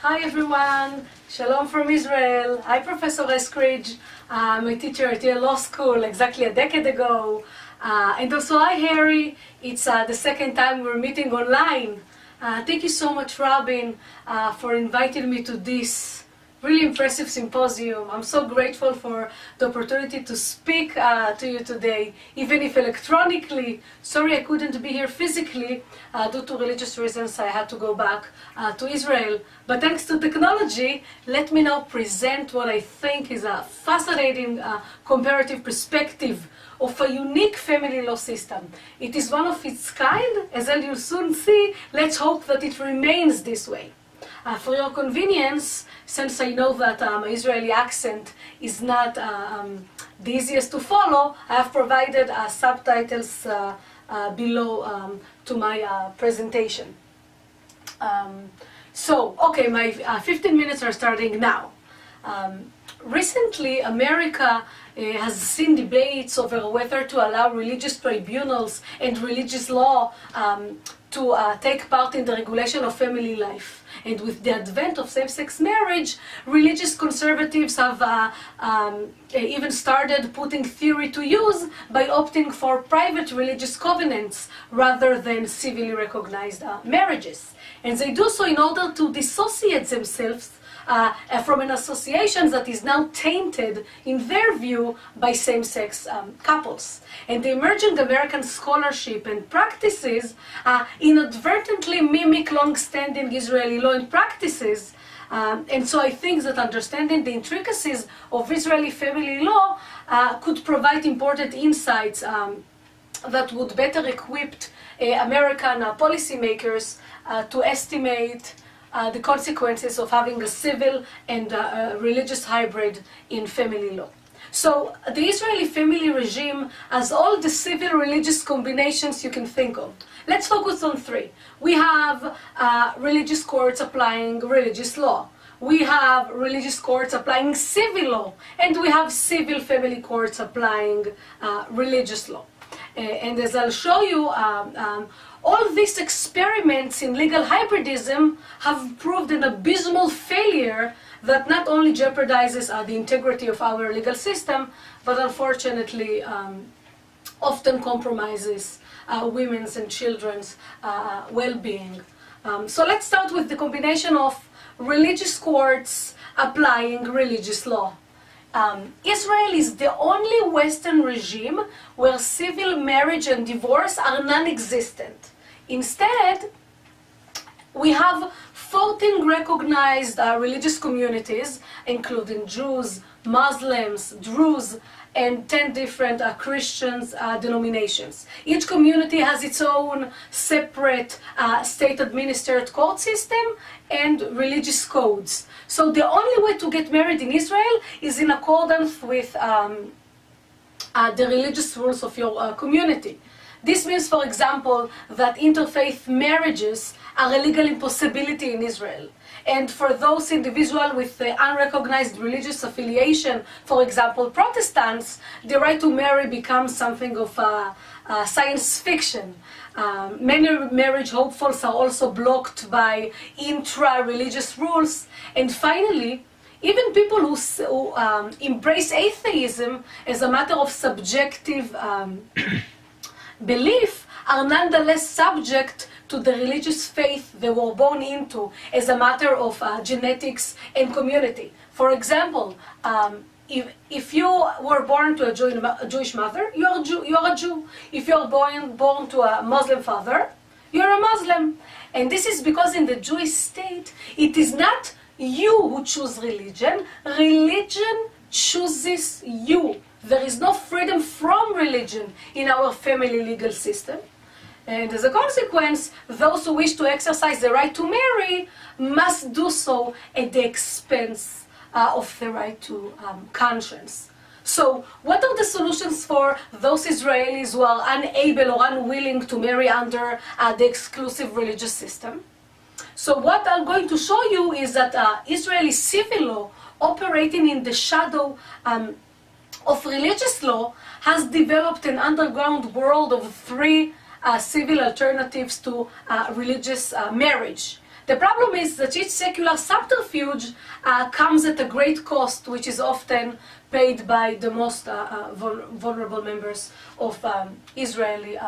Hi everyone, Shalom from Israel. Hi Professor Eskridge. I'm a teacher at Yale Law School exactly a decade ago. And also hi Harry, it's the second time we're meeting online. Thank you so much Robin for inviting me to this really impressive symposium. I'm so grateful for the opportunity to speak to you today, even if electronically. Sorry I couldn't be here physically. Due to religious reasons I had to go back to Israel. But thanks to technology, let me now present what I think is a fascinating comparative perspective of a unique family law system. It is one of its kind, as you'll soon see. Let's hope that it remains this way. For your convenience, since I know that my Israeli accent is not the easiest to follow, I have provided subtitles below to my presentation. Okay, my 15 minutes are starting now. Recently, America has seen debates over whether to allow religious tribunals and religious law to take part in the regulation of family life. And with the advent of same-sex marriage, religious conservatives have even started putting theory to use by opting for private religious covenants rather than civilly recognized marriages. And they do so in order to dissociate themselves from an association that is now tainted, in their view, by same-sex couples. And the emerging American scholarship and practices inadvertently mimic long-standing Israeli law and practices. And so I think that understanding the intricacies of Israeli family law could provide important insights that would better equip American policymakers to estimate the consequences of having a civil and religious hybrid in family law. So the Israeli family regime has all the civil religious combinations you can think of. Let's focus on three. We have religious courts applying religious law. We have religious courts applying civil law. And we have civil family courts applying religious law. And as I'll show you, all these experiments in legal hybridism have proved an abysmal failure that not only jeopardizes the integrity of our legal system, but unfortunately often compromises women's and children's well-being. So let's start with the combination of religious courts applying religious law. Israel is the only Western regime where civil marriage and divorce are non-existent. Instead, we have 14 recognized religious communities, including Jews, Muslims, Druze, and 10 different Christian denominations. Each community has its own separate state-administered court system and religious codes. So the only way to get married in Israel is in accordance with the religious rules of your community. This means, for example, that interfaith marriages are a legal impossibility in Israel. And for those individuals with unrecognized religious affiliation, for example, Protestants, the right to marry becomes something of science fiction. Many marriage hopefuls are also blocked by intra-religious rules. And finally, even people who embrace atheism as a matter of subjective belief are nonetheless subject to the religious faith they were born into as a matter of genetics and community. For example, if you were born to a Jewish mother, you are a Jew. If you are born to a Muslim father, you are a Muslim. And this is because in the Jewish state, it is not you who choose religion. Religion chooses you. There is no freedom from religion in our family legal system. And as a consequence, those who wish to exercise the right to marry must do so at the expense of the right to conscience. So what are the solutions for those Israelis who are unable or unwilling to marry under the exclusive religious system? So what I'm going to show you is that Israeli civil law, operating in the shadow of religious law, has developed an underground world of three civil alternatives to religious marriage. The problem is that each secular subterfuge comes at a great cost, which is often paid by the most vulnerable members of Israeli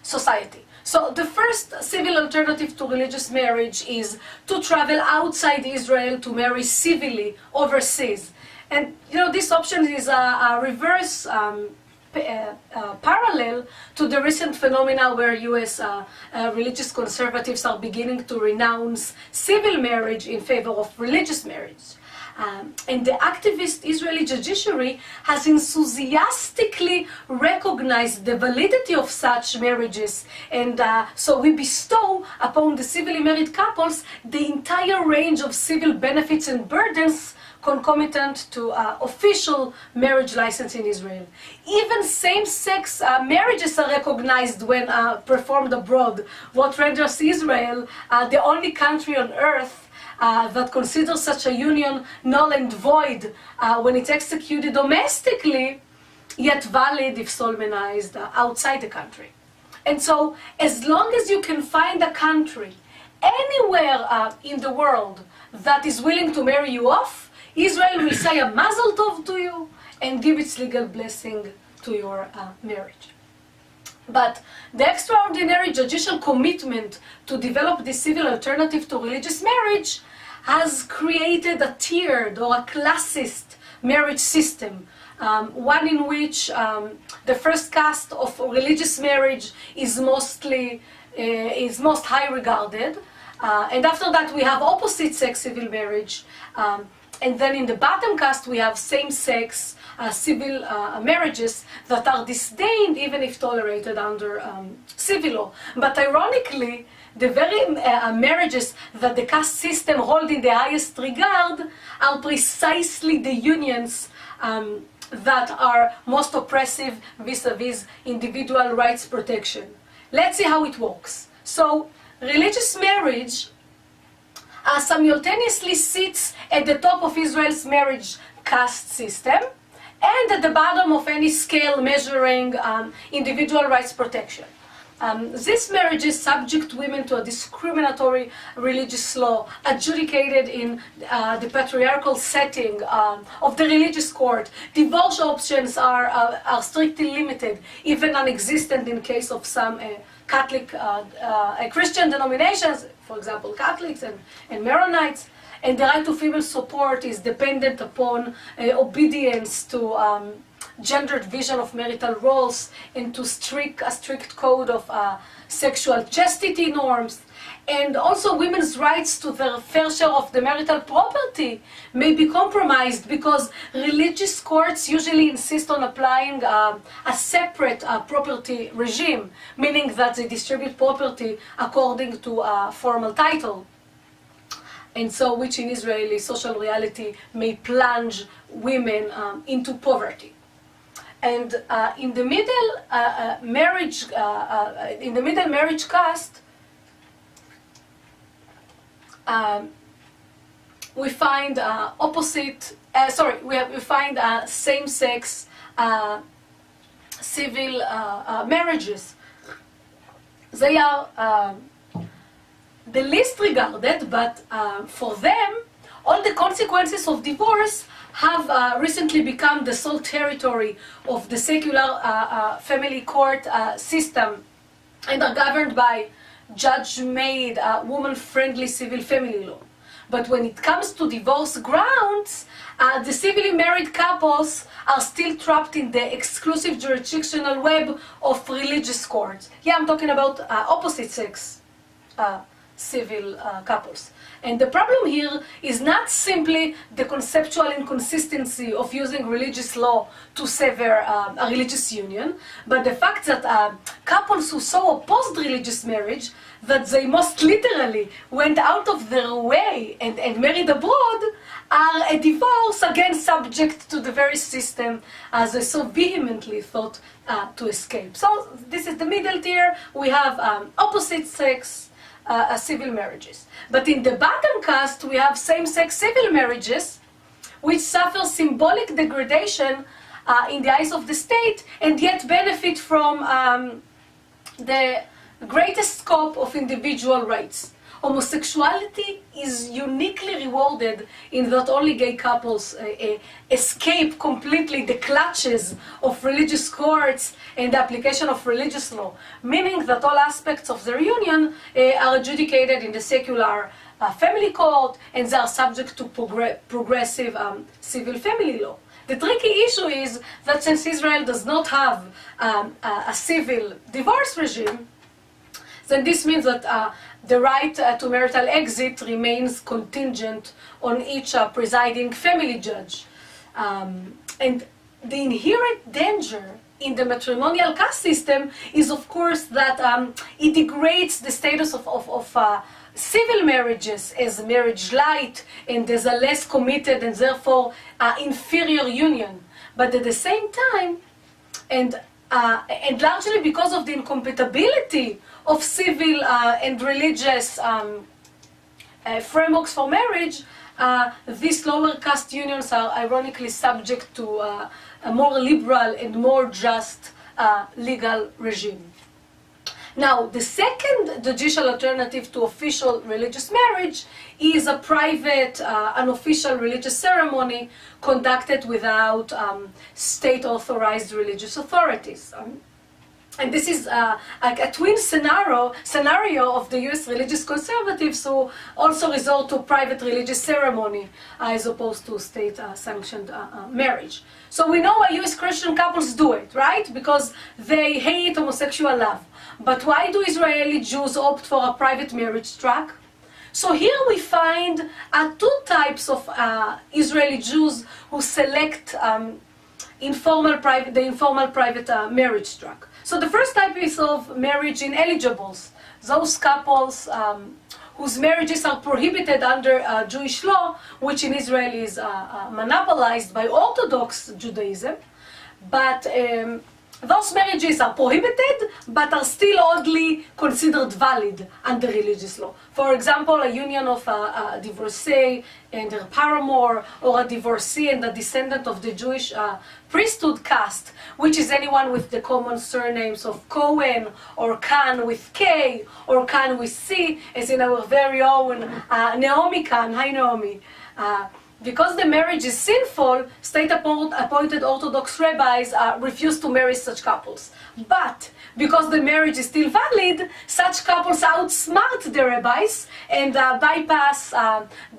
society. So the first civil alternative to religious marriage is to travel outside Israel to marry civilly overseas. And this option is a reverse parallel to the recent phenomena where US religious conservatives are beginning to renounce civil marriage in favor of religious marriage. And the activist Israeli judiciary has enthusiastically recognized the validity of such marriages, and so we bestow upon the civilly married couples the entire range of civil benefits and burdens concomitant to official marriage license in Israel. Even same-sex marriages are recognized when performed abroad, what renders Israel the only country on earth that considers such a union null and void when it's executed domestically, yet valid if solemnized outside the country. And so, as long as you can find a country anywhere in the world that is willing to marry you off, Israel will say a mazel tov to you and give its legal blessing to your marriage. But the extraordinary judicial commitment to develop the civil alternative to religious marriage has created a tiered or a classist marriage system, one in which the first caste of religious marriage is most high regarded, and after that we have opposite-sex civil marriage. And then in the bottom caste we have same-sex civil marriages that are disdained even if tolerated under civil law. But ironically, the very marriages that the caste system hold in the highest regard are precisely the unions that are most oppressive vis-a-vis individual rights protection. Let's see how it works. So, religious marriage simultaneously sits at the top of Israel's marriage caste system and at the bottom of any scale measuring individual rights protection. These marriages subject women to a discriminatory religious law adjudicated in the patriarchal setting of the religious court. Divorce options are strictly limited, even non-existent in case of some Catholic Christian denominations, for example, Catholics and Maronites. And the right to female support is dependent upon obedience to gendered vision of marital roles and to a strict code of sexual chastity norms. And also women's rights to their fair share of the marital property may be compromised because religious courts usually insist on applying a separate property regime, meaning that they distribute property according to a formal title. And so, which in Israeli social reality may plunge women into poverty. And in the middle marriage caste, we find same-sex civil marriages. They are the least regarded, but for them, all the consequences of divorce have recently become the sole territory of the secular family court system and are governed by judge-made, woman-friendly civil family law. But when it comes to divorce grounds, the civilly married couples are still trapped in the exclusive jurisdictional web of religious courts. Yeah, I'm talking about opposite-sex civil couples. And the problem here is not simply the conceptual inconsistency of using religious law to sever a religious union, but the fact that couples who so opposed religious marriage that they most literally went out of their way and married abroad are a divorce again subject to the very system as they so vehemently thought to escape. So this is the middle tier. We have opposite sex civil marriages. But in the bottom caste, we have same-sex civil marriages, which suffer symbolic degradation in the eyes of the state, and yet benefit from the greatest scope of individual rights. homosexuality is uniquely rewarded in that only gay couples escape completely the clutches of religious courts and the application of religious law, meaning that all aspects of their union are adjudicated in the secular family court, and they are subject to progressive civil family law. The tricky issue is that since Israel does not have a civil divorce regime, then this means that the right to marital exit remains contingent on each presiding family judge. And the inherent danger in the matrimonial caste system is, of course, that it degrades the status of civil marriages as marriage light and as a less committed and therefore inferior union. But at the same time, and largely because of the incompatibility of civil and religious frameworks for marriage, these lower caste unions are ironically subject to a more liberal and more just legal regime. Now, the second judicial alternative to official religious marriage is a private, unofficial religious ceremony conducted without state-authorized religious authorities. And this is like a twin scenario of the US religious conservatives who also resort to private religious ceremony as opposed to state-sanctioned marriage. So we know why US Christian couples do it, right? Because they hate homosexual love. But why do Israeli Jews opt for a private marriage track? So here we find two types of Israeli Jews who select the informal private marriage track. So the first type is of marriage ineligibles, those couples whose marriages are prohibited under Jewish law, which in Israel is monopolized by Orthodox Judaism, but those marriages are prohibited, but are still oddly considered valid under religious law. For example, a union of a divorcee and her paramour, or a divorcee and a descendant of the Jewish priesthood caste, which is anyone with the common surnames of Cohen, or Khan with K, or Khan with C, as in our very own Naomi Khan. Hi, Naomi. Because the marriage is sinful, state-appointed Orthodox rabbis refuse to marry such couples. But because the marriage is still valid, such couples outsmart the rabbis and bypass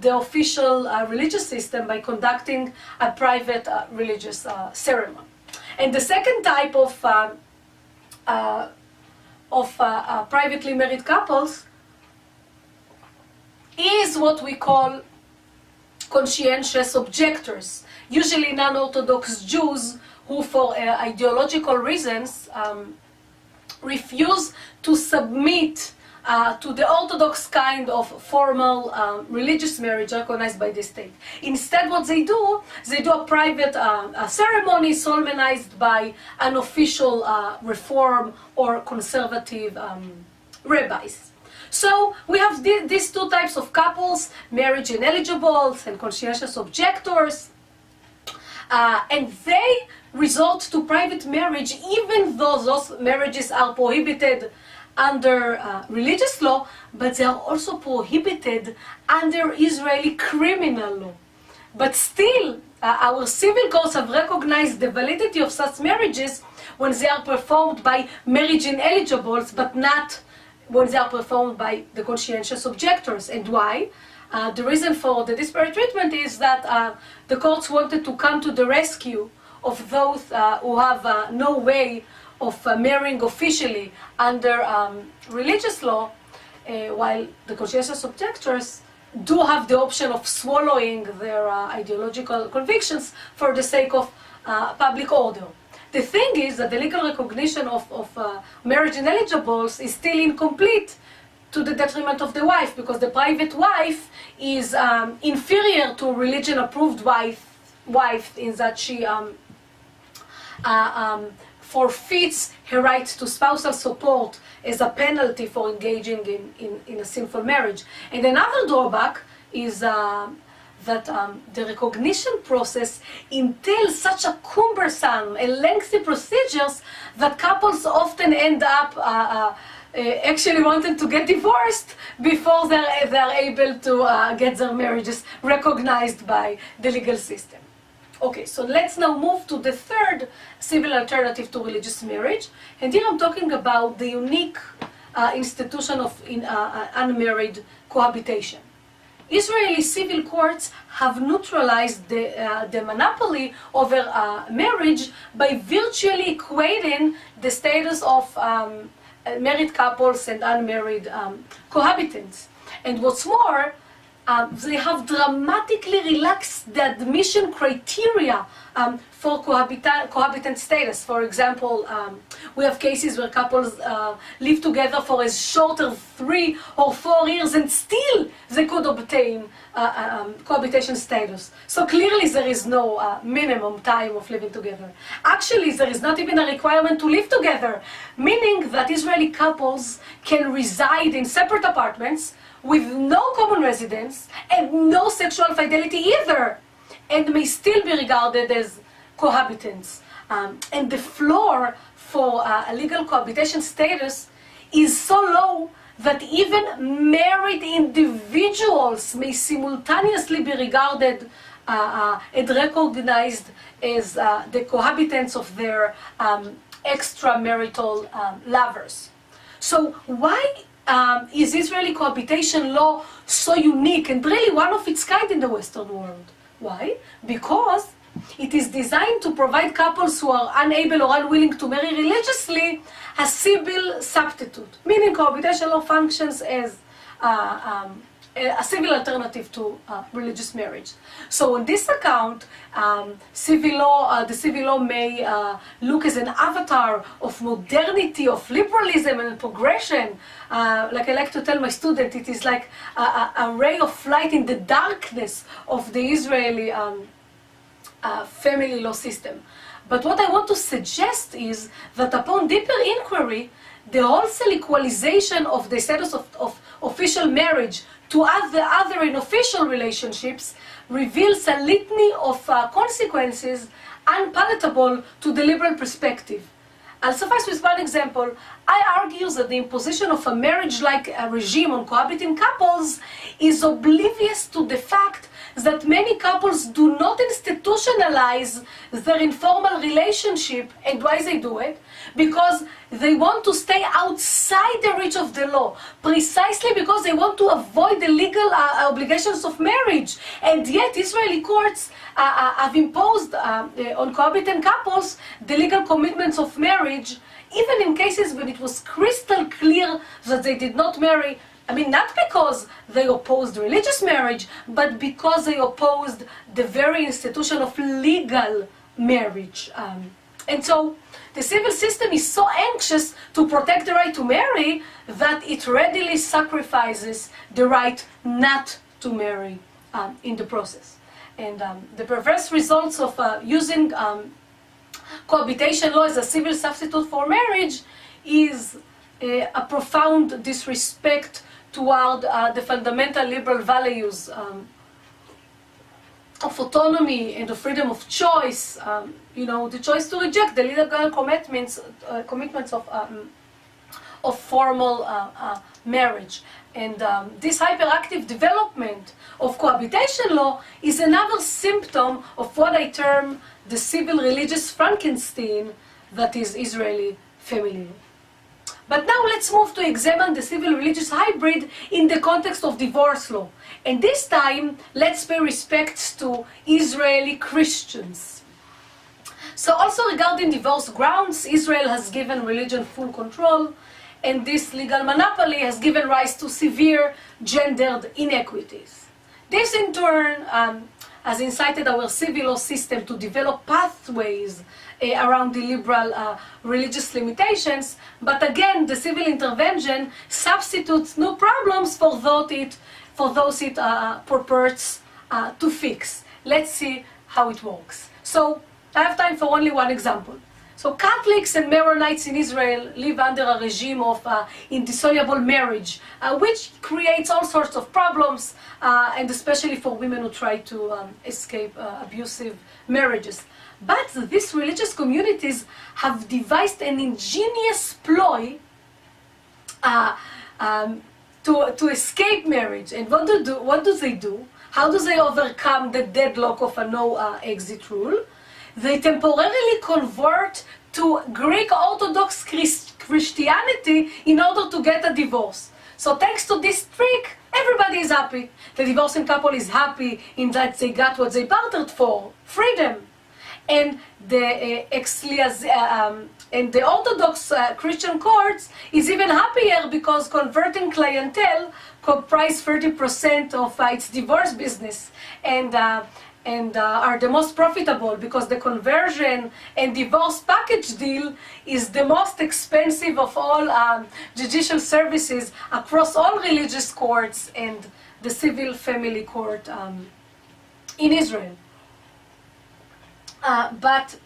the official religious system by conducting a private religious ceremony. And the second type of privately married couples is what we call conscientious objectors, usually non-Orthodox Jews who, for ideological reasons, refuse to submit to the Orthodox kind of formal religious marriage recognized by the state. Instead, what they do a private ceremony solemnized by an official reform or conservative rabbis. So we have these two types of couples, marriage ineligibles and conscientious objectors, and they resort to private marriage even though those marriages are prohibited under religious law, but they are also prohibited under Israeli criminal law. But still, our civil courts have recognized the validity of such marriages when they are performed by marriage ineligibles, but not when they are performed by the conscientious objectors. And why? The reason for the disparate treatment is that the courts wanted to come to the rescue of those who have no way of marrying officially under religious law, while the conscientious objectors do have the option of swallowing their ideological convictions for the sake of public order. The thing is that the legal recognition of marriage ineligibles is still incomplete to the detriment of the wife, because the private wife is inferior to religion-approved wife in that she forfeits her right to spousal support as a penalty for engaging in a sinful marriage. And another drawback is that the recognition process entails such a cumbersome and lengthy procedures that couples often end up actually wanted to get divorced before they're able to get their marriages recognized by the legal system. Okay, so let's now move to the third civil alternative to religious marriage. And here I'm talking about the unique institution of unmarried cohabitation. Israeli civil courts have neutralized the monopoly over marriage by virtually equating the status of married couples and unmarried cohabitants. And what's more, they have dramatically relaxed the admission criteria for cohabitant status. For example, we have cases where couples live together for as short as 3 or 4 years and still they could obtain cohabitation status. So clearly there is no minimum time of living together. Actually, there is not even a requirement to live together, meaning that Israeli couples can reside in separate apartments with no common residence and no sexual fidelity either, and may still be regarded as cohabitants. And the floor for legal cohabitation status is so low that even married individuals may simultaneously be regarded and recognized as the cohabitants of their extramarital lovers. So why is Israeli cohabitation law so unique and really one of its kind in the Western world? Why? Because it is designed to provide couples who are unable or unwilling to marry religiously a civil substitute, meaning cohabitation law functions as a civil alternative to religious marriage. So on this account, the civil law may look as an avatar of modernity, of liberalism and progression. Like I like to tell my students, it is like a ray of light in the darkness of the Israeli family law system. But what I want to suggest is that upon deeper inquiry, the wholesale equalization of the status of official marriage to other unofficial relationships reveals a litany of consequences unpalatable to the liberal perspective. I'll suffice with one example. I argue that the imposition of a marriage-like regime on cohabiting couples is oblivious to the fact that many couples do not institutionalize their informal relationship. And why they do it? Because they want to stay outside the reach of the law, precisely because they want to avoid the legal obligations of marriage. And yet Israeli courts have imposed on cohabitant couples the legal commitments of marriage, even in cases when it was crystal clear that they did not marry. I mean, not because they opposed religious marriage, but because they opposed the very institution of legal marriage. And so the civil system is so anxious to protect the right to marry that it readily sacrifices the right not to marry in the process. And the perverse results of using cohabitation law as a civil substitute for marriage is a profound disrespect toward the fundamental liberal values of autonomy and of freedom of choice, the choice to reject the legal commitments of formal marriage. And this hyperactive development of cohabitation law is another symptom of what I term the civil religious Frankenstein that is Israeli family law. But now let's move to examine the civil religious hybrid in the context of divorce law. And this time, let's pay respects to Israeli Christians. So also regarding divorce grounds, Israel has given religion full control, and this legal monopoly has given rise to severe gendered inequities. This in turn has incited our civil law system to develop pathways around the liberal religious limitations, but again, the civil intervention substitutes new problems for those it purports to fix. Let's see how it works. So I have time for only one example. So Catholics and Maronites in Israel live under a regime of indissoluble marriage, which creates all sorts of problems, and especially for women who try to escape abusive marriages. But these religious communities have devised an ingenious ploy uh, to escape marriage. And what do they do? How do they overcome the deadlock of a no exit rule? They temporarily convert to Greek Orthodox Christianity in order to get a divorce. So thanks to this trick, everybody is happy. The divorcing couple is happy in that they got what they bartered for, freedom. And the Orthodox Christian courts is even happier because converting clientele comprise 30% of its divorce business, and are the most profitable because the conversion and divorce package deal is the most expensive of all judicial services across all religious courts and the civil family court in Israel. But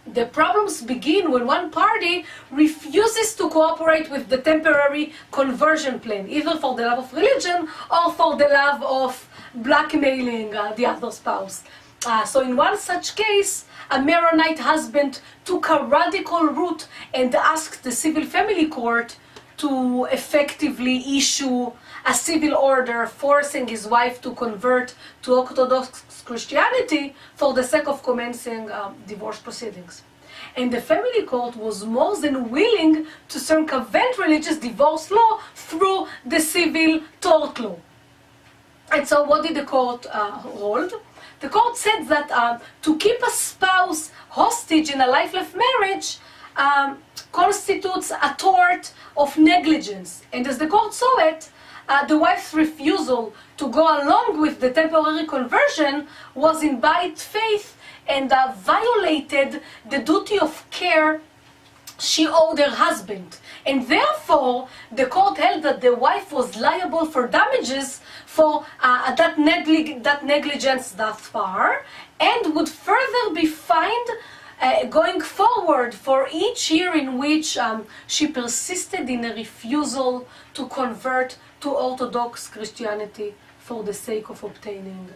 the problems begin when one party refuses to cooperate with the temporary conversion plan, either for the love of religion or for the love of blackmailing the other spouse. So in one such case, a Maronite husband took a radical route and asked the civil family court to effectively issue a civil order forcing his wife to convert to Orthodox Christianity for the sake of commencing divorce proceedings. And the family court was more than willing to circumvent religious divorce law through the civil tort law. And so what did the court hold? The court said that to keep a spouse hostage in a lifeless marriage constitutes a tort of negligence. And as the court saw it, the wife's refusal to go along with the temporary conversion was in bad faith and violated the duty of care she owed her husband. And therefore, the court held that the wife was liable for damages for that negligence thus far, and would further be fined going forward for each year in which she persisted in a refusal to convert to Orthodox Christianity for the sake of obtaining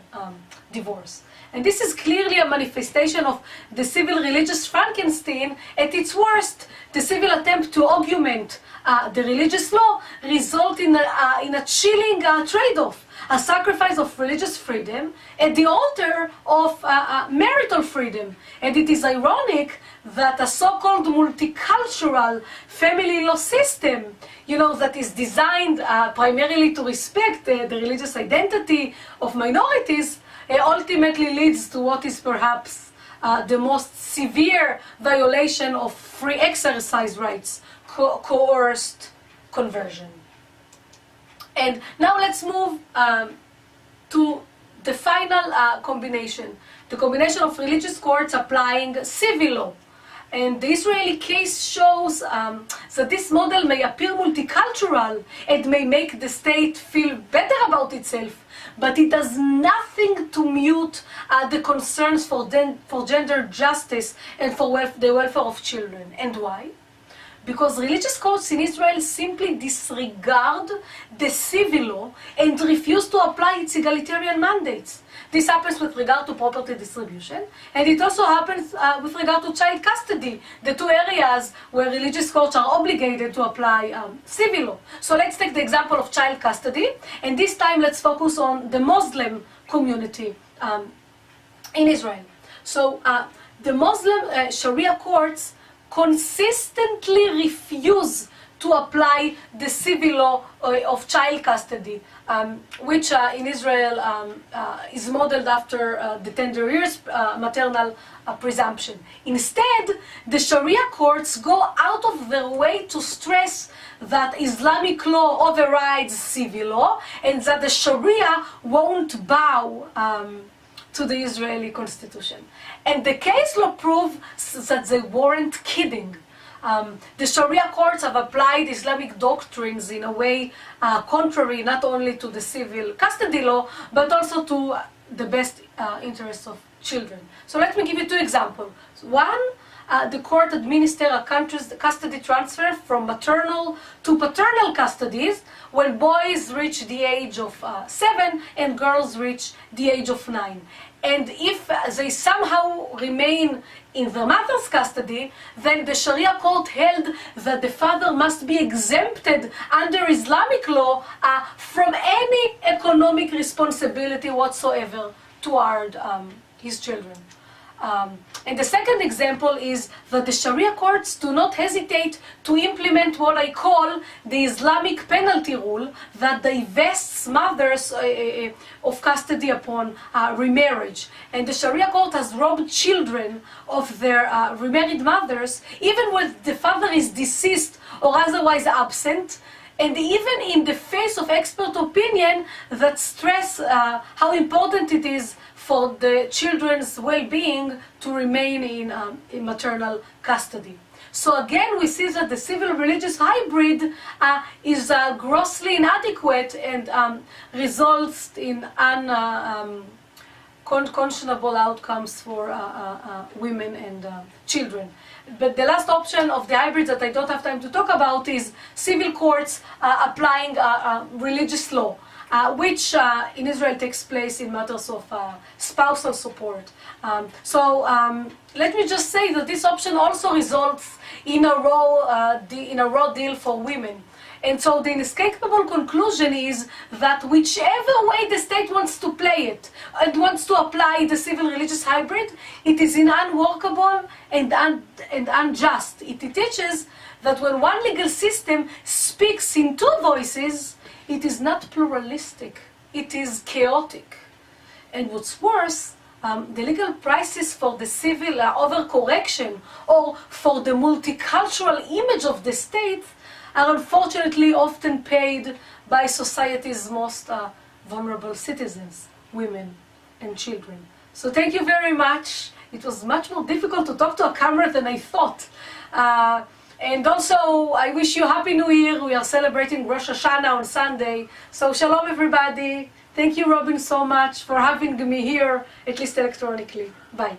divorce. And this is clearly a manifestation of the civil religious Frankenstein at its worst. The civil attempt to augment the religious law result in a chilling trade-off, a sacrifice of religious freedom at the altar of marital freedom. And it is ironic that a so-called multicultural family law system, that is designed primarily to respect the religious identity of minorities, ultimately leads to what is perhaps the most severe violation of free exercise rights, coerced conversion. And now let's move to the final combination, the combination of religious courts applying civil law. And the Israeli case shows that this model may appear multicultural and may make the state feel better about itself, but it does nothing to mute the concerns for gender justice and for the welfare of children. And why? Because religious courts in Israel simply disregard the civil law and refuse to apply its egalitarian mandates. This happens with regard to property distribution, and it also happens with regard to child custody, the two areas where religious courts are obligated to apply civil law. So let's take the example of child custody, and this time let's focus on the Muslim community in Israel. So the Muslim Sharia courts consistently refuse to apply the civil law of child custody, which in Israel is modeled after the tender years maternal presumption. Instead, the Sharia courts go out of their way to stress that Islamic law overrides civil law and that the Sharia won't bow to the Israeli constitution. And the case law proves that they weren't kidding. The Sharia courts have applied Islamic doctrines in a way contrary not only to the civil custody law, but also to the best interests of children. So let me give you two examples. One, the court administer a custody transfer from maternal to paternal custodies when boys reach the age of 7 and girls reach the age of 9. And if they somehow remain in their mother's custody, then the Sharia court held that the father must be exempted under Islamic law from any economic responsibility whatsoever toward his children. And the second example is that the Sharia courts do not hesitate to implement what I call the Islamic penalty rule that divests mothers of custody upon remarriage. And the Sharia court has robbed children of their remarried mothers even when the father is deceased or otherwise absent, and even in the face of expert opinion that stress how important it is for the children's well-being to remain in maternal custody. So again, we see that the civil-religious hybrid is grossly inadequate and results in unconscionable outcomes for women and children. But the last option of the hybrid that I don't have time to talk about is civil courts applying religious law. Which in Israel takes place in matters of spousal support. Let me just say that this option also results in a raw deal for women. And so the inescapable conclusion is that whichever way the state wants to play it and wants to apply the civil-religious hybrid, it is unworkable and unjust. It teaches that when one legal system speaks in two voices, it is not pluralistic, it is chaotic. And what's worse, the legal prices for the civil overcorrection or for the multicultural image of the state are unfortunately often paid by society's most vulnerable citizens, women and children. So thank you very much. It was much more difficult to talk to a camera than I thought. And also, I wish you a Happy New Year. We are celebrating Rosh Hashanah on Sunday. So shalom everybody. Thank you, Robin, so much for having me here, at least electronically. Bye.